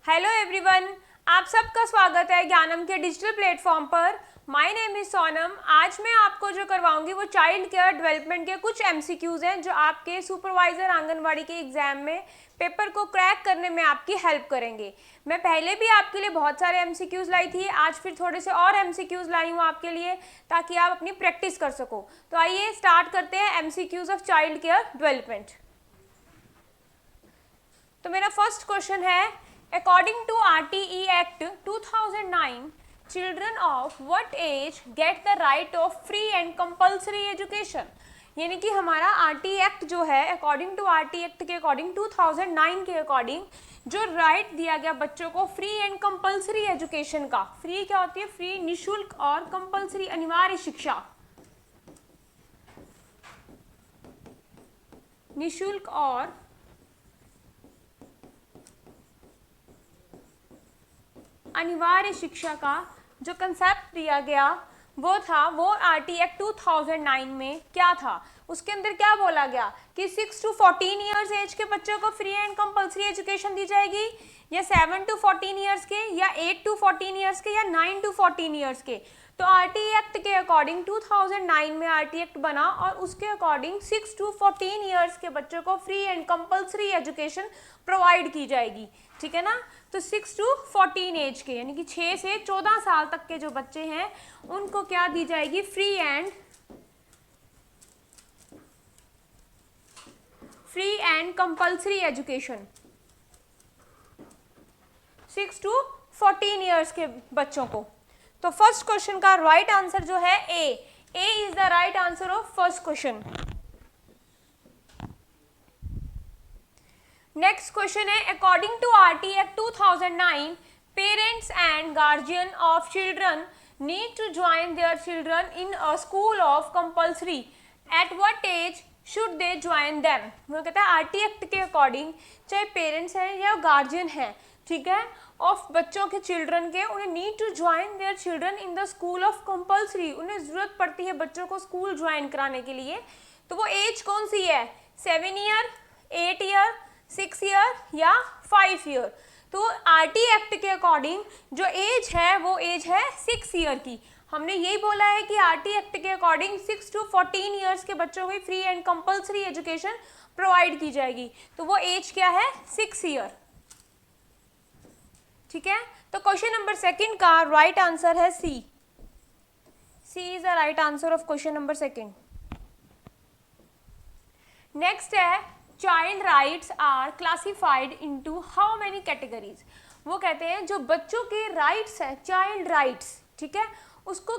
Hello everyone, आप सबका स्वागत है ज्ञानम के डिजिटल प्लेटफॉर्म पर। My name is Sonam. आज मैं आपको जो करवाऊंगी वो चाइल्ड केयर डेवलपमेंट के कुछ एमसीक्यूज हैं जो आपके सुपरवाइजर आंगनवाड़ी के एग्जाम में पेपर को क्रैक करने में आपकी हेल्प करेंगे। मैं पहले भी आपके लिए बहुत सारे एमसीक्यूज लाई थी, आज फिर थोड़े से और एमसीक्यूज लाई हूँ आपके लिए ताकि आप अपनी प्रैक्टिस कर सको। तो आइए स्टार्ट करते हैं MCQs of child care development. तो मेरा फर्स्ट क्वेश्चन है, according to RTE Act 2009, children of what age get the right of free and compulsory education? यानी कि हमारा RTE एक्ट जो है अकॉर्डिंग टू RTE एक्ट के अकॉर्डिंग 2009 के अकॉर्डिंग जो राइट दिया गया बच्चों को फ्री एंड कंपल्सरी एजुकेशन का। फ्री क्या होती है? फ्री निःशुल्क, और कंपल्सरी अनिवार्य शिक्षा। निःशुल्क और अनिवार्य शिक्षा का जो कंसेप्ट दिया गया वो था, वो RTE एक्ट 2009 में क्या था, उसके अंदर क्या बोला गया कि 6 to 14 ईयर्स एज के बच्चों को फ्री एंड कंपल्सरी एजुकेशन दी जाएगी, या 7 to 14 ईयर्स के, या 8 to 14 ईयर्स के, या 9 to 14 ईयर्स के। तो RTE एक्ट के अकॉर्डिंग 2009 में RTE एक्ट बना और उसके अकॉर्डिंग 6 to 14 ईयर्स के बच्चों को free and compulsory education provide की जाएगी। ठीक है ना? तो 6 to 14 एज के यानी कि 6 से 14 साल तक के जो बच्चे हैं उनको क्या दी जाएगी? Free and compulsory education 6 to 14 years के बच्चों को। तो फर्स्ट क्वेश्चन का राइट आंसर जो है A is the right answer of first question. Next question है, according to RTE act 2009, parents and guardian of children need to join their children in a school of compulsory. At what age should they join them? वो कहता है RTE act के according चाहे parents हैं या guardian हैं, ठीक है, ऑफ बच्चों के चिल्ड्रन के, उन्हें need to join their children in the school of compulsory, उन्हें ज़रूरत पड़ती है बच्चों को स्कूल ज्वाइन कराने के लिए। तो वो एज कौन सी है? 7 ईयर, 8 ईयर, 6 ईयर या 5 ईयर? तो RTE एक्ट के अकॉर्डिंग जो एज है वो एज है 6 ईयर की। हमने यही बोला है कि RTE एक्ट के अकॉर्डिंग 6 to 14 ईयर्स के बच्चों को free and compulsory education provide की जाएगी। तो वो एज क्या है? 6 ईयर। ठीक है, तो क्वेश्चन नंबर सेकंड का राइट आंसर है C is the right answer of question number second. Next है, child rights are classified into how many categories? वो कहते हैं जो बच्चों के राइट्स है, चाइल्ड राइट्स, ठीक है, उसको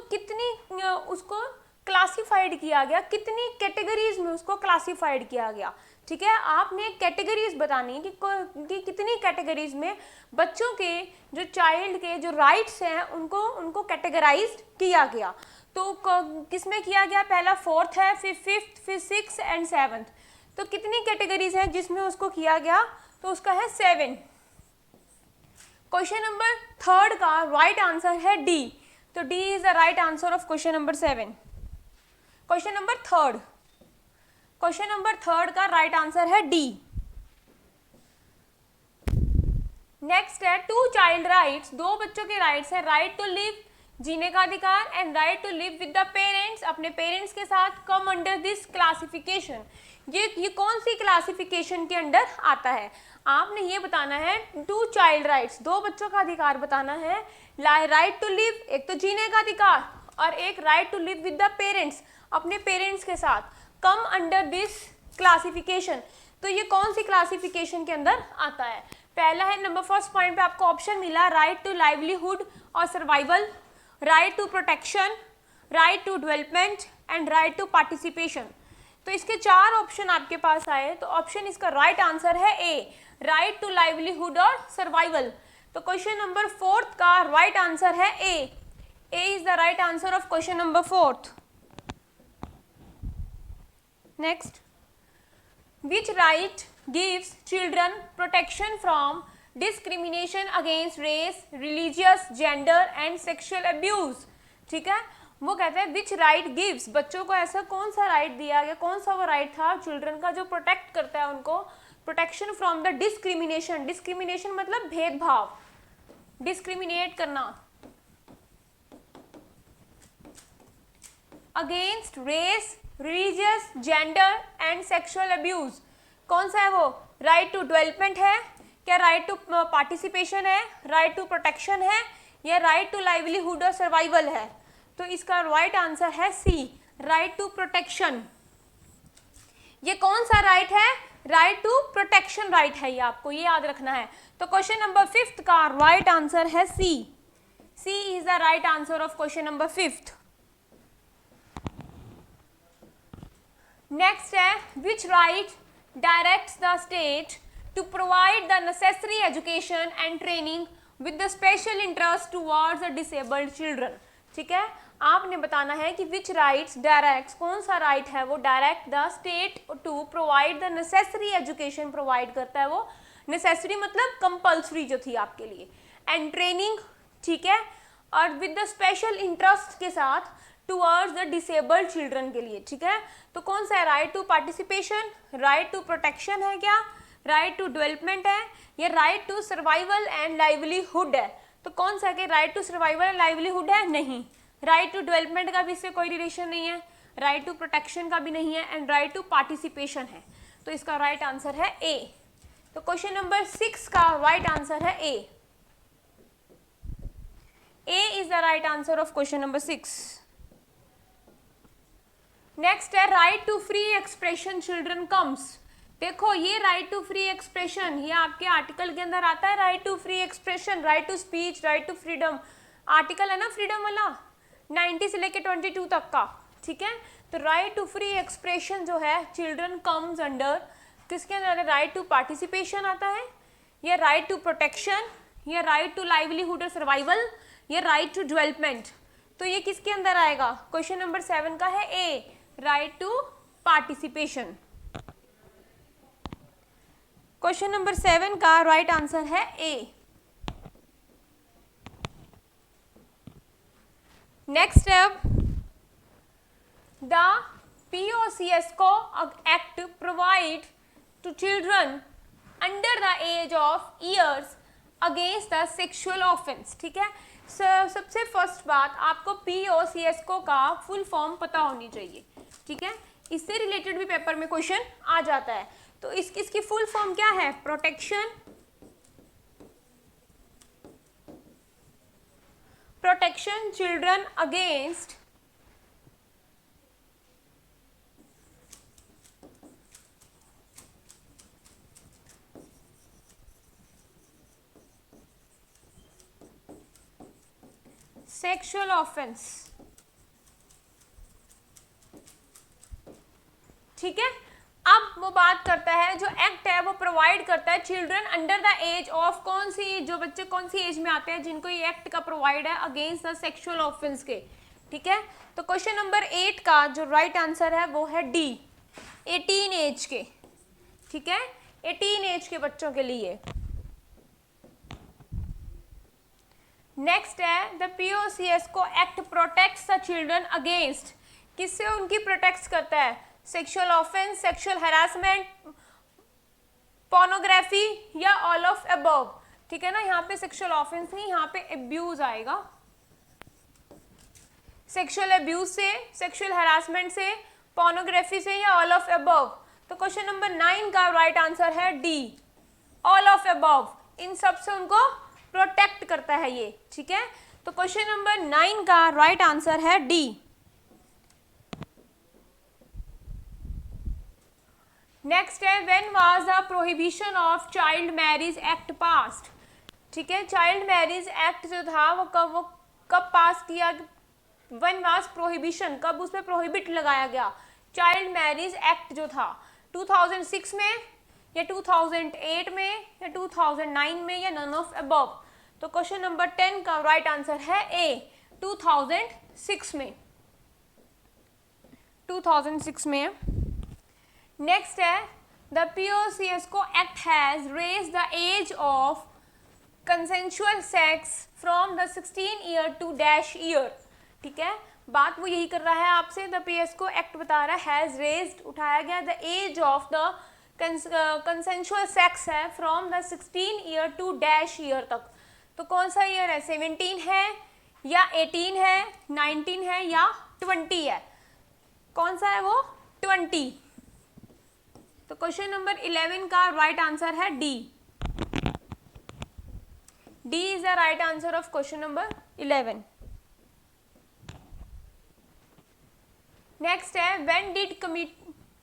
क्लासिफाइड किया गया, कितनी कैटेगरीज में उसको क्लासिफाइड किया गया। ठीक है, आपने कैटेगरीज बतानी कि कितनी कैटेगरीज में बच्चों के जो चाइल्ड के जो राइट्स हैं उनको कैटेगराइज्ड किया गया। तो किसमें किया गया? पहला 4th है, फिर 5th, फिर 6th एंड 7th। तो कितनी कैटेगरीज हैं जिसमें उसको किया गया? तो उसका है 7। क्वेश्चन नंबर थर्ड का राइट आंसर है डी। तो D is the right answer of question number 7। Question number third का राइट आंसर है डी। नेक्स्ट है, 2 चाइल्ड राइट्स, 2 बच्चों के राइट्स है, राइट टू लिव, जीने का अधिकार, and right to live with the parents, अपने पेरेंट्स के साथ, कम अंडर दिस क्लासिफिकेशन। ये कौन सी क्लासिफिकेशन के अंडर आता है? आपने ये बताना है 2 चाइल्ड राइट्स, 2 बच्चों का अधिकार बताना है। राइट टू लिव, एक तो जीने का अधिकार, और एक right to live with the parents, अपने पेरेंट्स के साथ, कम अंडर दिस क्लासिफिकेशन। तो ये कौन सी क्लासिफिकेशन के अंदर आता है? पहला है, नंबर फर्स्ट पॉइंट पे आपको ऑप्शन मिला, राइट टू लाइवलीहुड और survival, right to protection, right to development and right to participation. तो इसके 4 ऑप्शन आपके पास आए, तो ऑप्शन इसका राइट आंसर है ए, राइट टू लाइवलीहुड और सर्वाइवल। तो क्वेश्चन नंबर 4th का राइट आंसर है A is the right answer of question number 4th। Next, which right gives children protection from discrimination against race, religious, gender and sexual abuse? ठीक है, वो कहते हैं विच right gives, बच्चों को ऐसा कौन सा राइट दिया गया, कौन सा वो राइट था चिल्ड्रन का जो प्रोटेक्ट करता है उनको protection from the discrimination, discrimination मतलब भेदभाव, डिस्क्रिमिनेट करना, against race, religious, gender and sexual abuse. कौन सा है वो? राइट टू डेवलपमेंट है क्या, राइट टू पार्टिसिपेशन है, राइट टू प्रोटेक्शन है, या राइट टू लाइवलीहुड और सर्वाइवल है? तो इसका राइट आंसर है सी, राइट टू प्रोटेक्शन। ये कौन सा राइट है? राइट टू प्रोटेक्शन राइट है, ये आपको ये याद रखना है। तो क्वेश्चन नंबर 5 का राइट आंसर है C, C is the right answer of question number 5। Next है which right directs the state to provide the necessary education and training with the special interest towards the disabled children. ठीक है, आपने बताना है कि विच rights directs, कौन सा right है वो direct the state to provide the necessary education, provide करता है वो, नेसेसरी मतलब कंपल्सरी जो थी आपके लिए, एंड ट्रेनिंग, ठीक है, और विद द स्पेशल इंटरेस्ट के साथ टुवर्ड्स द डिसेबल्ड चिल्ड्रन के लिए। ठीक है, तो कौन सा है? Right to participation, right to protection है क्या, राइट टू डेवलपमेंट है, या right to survival and livelihood है? तो कौन सा है? Right to survival and livelihood है? नहीं। राइट टू डेवलपमेंट का भी इससे कोई रिलेशन नहीं है, राइट टू प्रोटेक्शन का भी नहीं है, एंड राइट टू पार्टिसिपेशन है। तो इसका राइट आंसर है ए। तो क्वेश्चन नंबर 6 का राइट आंसर है A, A is the right answer of question number 6। Next है right to free expression children comes. देखो ये राइट टू फ्री एक्सप्रेशन, ये आपके आर्टिकल के अंदर आता है, right to free expression, right to speech, right to freedom, article है ना फ्रीडम वाला 90 से लेके 22 तक का। ठीक है, तो राइट टू फ्री एक्सप्रेशन जो है चिल्ड्रन कम्स अंडर किसके अंदर? राइट टू पार्टिसिपेशन आता है, या राइट टू प्रोटेक्शन, या राइट टू लाइवलीहुड और सर्वाइवल, या राइट टू डेवलपमेंट। तो ये किसके अंदर आएगा? क्वेश्चन नंबर 7 का है A, right to participation. Question number 7 का राइट आंसर है ए। नेक्स्ट है the POCSCO act provide to children under the age of years against the sexual offence. ठीक है, सबसे फर्स्ट बात आपको POCSCO का फुल फॉर्म पता होनी चाहिए। ठीक है, इससे रिलेटेड भी पेपर में क्वेश्चन आ जाता है। तो इसकी फुल फॉर्म क्या है? Protection children against sexual offence. ठीक है, अब वो बात करता है, जो एक्ट है वो प्रोवाइड करता है children under the age of, कौन सी, जो बच्चे कौन सी एज में आते हैं जिनको ये एक्ट का प्रोवाइड है अगेंस्ट द सेक्सुअल ऑफेंस के। ठीक है, तो क्वेश्चन नंबर 8 का जो राइट आंसर है वो है डी, 18 एज के। ठीक है, 18 एज के बच्चों के लिए। नेक्स्ट है the POCSCO act protects the children against, किससे उनकी प्रोटेक्ट करता है? Sexual offence, sexual harassment, pornography, या ऑल ऑफ अबव। ठीक है ना, यहाँ पे सेक्सुअल ऑफेंस नहीं, यहाँ पे अब्यूज आएगा, सेक्सुअल अब्यूज से, सेक्सुअल हैरासमेंट से, पोर्नोग्राफी से, या ऑल ऑफ अबव। तो क्वेश्चन नंबर 9 का राइट आंसर है डी, ऑल ऑफ अबव। इन सब से उनको प्रोटेक्ट करता है ये। ठीक है, तो क्वेश्चन नंबर 9 का राइट आंसर है डी। नेक्स्ट है when was the prohibition of child marriage act passed. ठीक है, चाइल्ड मैरिज एक्ट जो था वो कब पास किया? व्हेन वाज प्रोहिबिशन, कब उस पर प्रोहिबिट लगाया गया? चाइल्ड मैरिज एक्ट जो था 2006 में, या 2008 में, या 2009 में, या नन ऑफ अबव। तो क्वेश्चन नंबर 10 का राइट आंसर है ए, 2006 में, 2006 में। नेक्स्ट है the POCSCO act has raised the age of consensual sex from the 16 year to dash year. ठीक है, बात वो यही कर रहा है आपसे, द POCSCO एक्ट बता रहा है हैज रेज्ड, उठाया गया, the age of the consensual sex है from the 16 year to dash year तक, तो कौन सा ईयर है? 17 है या 18 है, 19 है या 20 है? कौन सा है वो? 20। तो क्वेश्चन नंबर 11 का राइट आंसर है D. D is the right answer of question number 11। Next है when did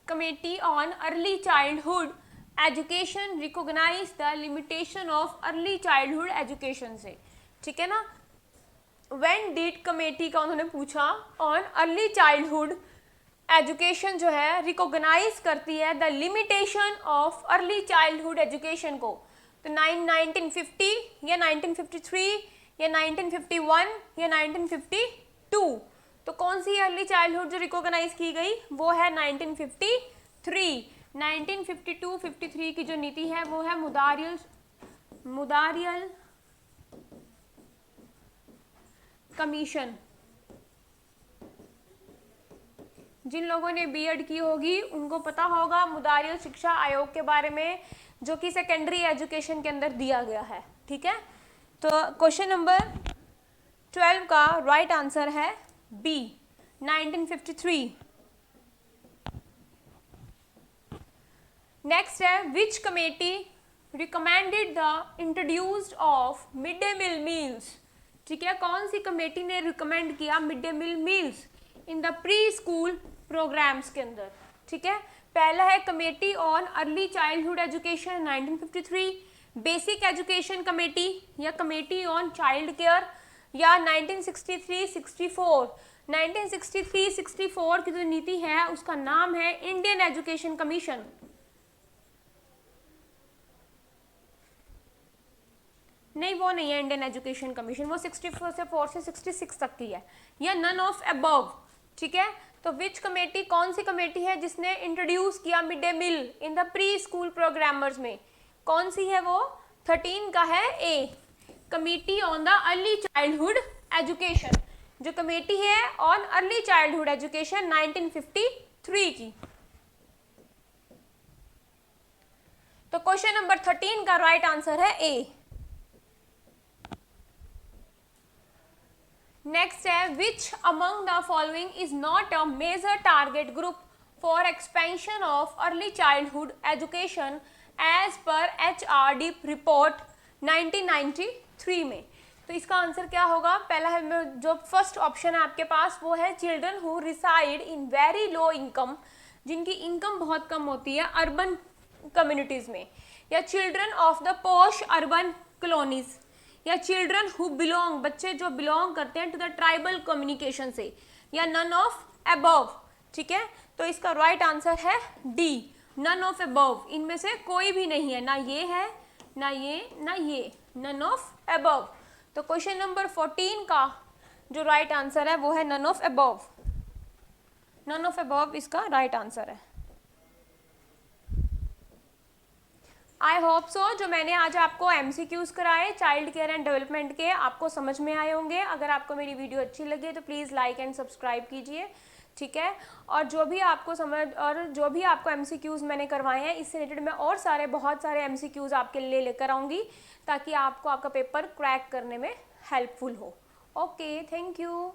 committee on early childhood education recognize the limitation of early childhood education से, ठीक है ना। व्हेन डिड कमेटी का उन्होंने पूछा ऑन अर्ली चाइल्डहुड एजुकेशन जो है रिकॉग्नाइज करती है the limitation of early childhood education को, तो 1950 या 1953 या 1951 या 1952, तो कौन सी अर्ली चाइल्डहुड जो रिकॉग्नाइज की गई वो है 1953। 1952-53 की जो नीति है वो है मुदारियल कमीशन। जिन लोगों ने बीएड की होगी उनको पता होगा मुदारियल शिक्षा आयोग के बारे में, जो कि सेकेंडरी एजुकेशन के अंदर दिया गया है, ठीक है। तो क्वेश्चन नंबर 12 का राइट आंसर है बी 1953। नेक्स्ट है which committee recommended the introduced of mid day meal meals, ठीक है। कौन सी कमेटी ने रिकमेंड किया mid day meal meals in the pre school programs के अंदर, ठीक है। पहला है committee on early childhood education 1953, basic education committee या कमेटी ऑन चाइल्ड केयर या 1963-64। 1963-64 की जो नीति है उसका नाम है इंडियन एजुकेशन कमीशन। नहीं, वो नहीं है इंडियन एजुकेशन कमीशन, वो 64 से 66 तक की है, या नन ऑफ अबव, ठीक है। तो विच कमेटी, कौन सी कमेटी है जिसने इंट्रोड्यूस किया mid day meal in the pre school programmers में, कौन सी है वो? 13 का है A, committee on the early childhood education, जो कमेटी है ऑन अर्ली चाइल्डहुड एजुकेशन 1953 की। तो क्वेश्चन नंबर 13 का राइट आंसर है ए। नेक्स्ट है which among the following is not a major target group for expansion of early childhood education as per HRD report 1993 में। तो इसका answer क्या होगा? पहला है जो फर्स्ट ऑप्शन है आपके पास वो है children who reside in very low income, जिनकी इनकम बहुत कम होती है अर्बन कम्युनिटीज में, या children of the posh urban colonies, या चिल्ड्रन हु बिलोंग, बच्चे जो बिलोंग करते हैं टू द ट्राइबल कम्युनिकेशन से, या नन ऑफ अबव, ठीक है। तो इसका राइट आंसर है डी, नन ऑफ अबव, इनमें से कोई भी नहीं है, ना ये है ना ये ना ये, नन ऑफ अबव। तो क्वेश्चन नंबर 14 का जो राइट आंसर है वो है none of above. None of above इसका राइट आंसर है। आई होप सो जो मैंने आज आपको MCQs कराए चाइल्ड केयर एंड डेवलपमेंट के आपको समझ में आए होंगे। अगर आपको मेरी वीडियो अच्छी लगे तो प्लीज़ लाइक एंड सब्सक्राइब कीजिए, ठीक है। और जो भी आपको MCQs मैंने करवाए हैं इससे रिलेटेड मैं और बहुत सारे MCQs आपके लिए लेकर आऊँगी ताकि आपको आपका पेपर क्रैक करने में हेल्पफुल हो। Okay, thank you.